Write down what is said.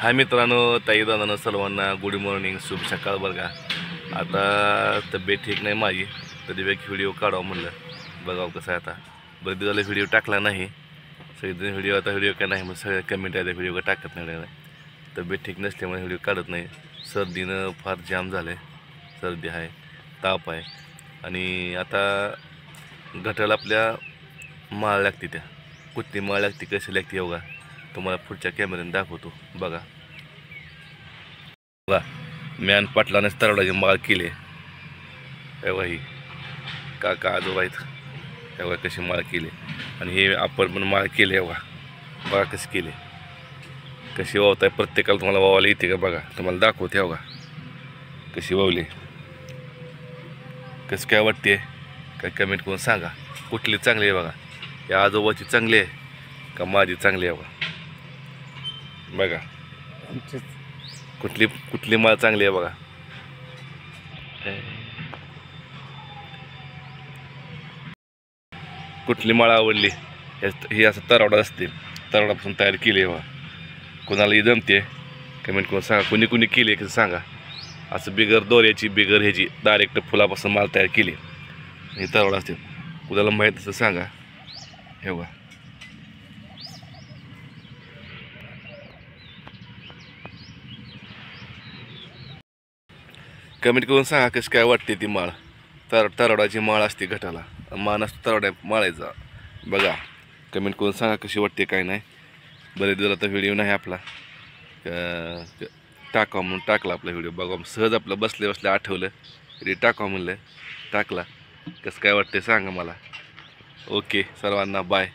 हाय मित्रांनो, ताई दादांनो सर्वांना गुड मॉर्निंग, शुभ सकाळ. बरं का, आता तब्येत ठीक नाही माझी, कधी वेळ व्हिडिओ काढावं म्हणलं. बघावं कसं आहे. आता बरेच दिवसाला व्हिडिओ टाकला नाही. सगळेजण व्हिडिओ काय नाही, मग सगळे कमेंट आहे व्हिडिओ का टाकत नाही. तब्येत ठीक नसल्यामुळे व्हिडिओ काढत नाही. सर्दीनं फार जाम झालं आहे, सर्दी आहे, ताप आहे. आणि आता घटाला आपल्या माळ लागते, त्या कुठली माळ लागते, कशी लागते एवढा तुम्हाला पुढच्या कॅमेऱ्याने दाखवतो. बघा बघा, मॅन पाटलाने तरवडाची माळ केली. एवढा ही काका आजोबा आहेत, एवढा कशी माळ केली. आणि हे आपण पण माळ केली. एवढा बघा कशी केली, कशी वावताय. प्रत्येकाला तुम्हाला वावायला येते का बघा, तुम्हाला दाखवते. एवढा कशी वावली, कसं काय वाटते काय कमेंट करून सांगा. कुठली चांगली आहे बघा, या आजोबाची चांगली आहे का माझी चांगली आहे बघा. बघा कुठली माळ चांगली आहे बघा. कुठली माळ आवडली. ही असं तरवडा असते, तरवडापासून तयार केली आहे बघा. कोणाला जमते कमेंट करून सांगा, कुणी केली कसं सांगा. असं बिगर दोऱ्याची, बिगर ह्याची डायरेक्ट फुलापासून माळ तयार केली. ही तरवडा असते, कुणाला माहीत असं सांगा. हे बघा कमेंट करून सांगा कसं काय वाटते ती माळ. तरवडाची माळ असते घटाला, मान असतो तरवड्या माळायचा. बघा कमेंट करून सांगा कशी वाटते काय नाही. बरेच दिवस आता व्हिडिओ नाही आपला, टाकावं म्हणून टाकला आपला व्हिडिओ. बघा सहज आपलं बसल्या आठवलं तरी टाकावं म्हणलं, टाकला. कसं काय वाटते सांगा मला. ओके सर्वांना बाय.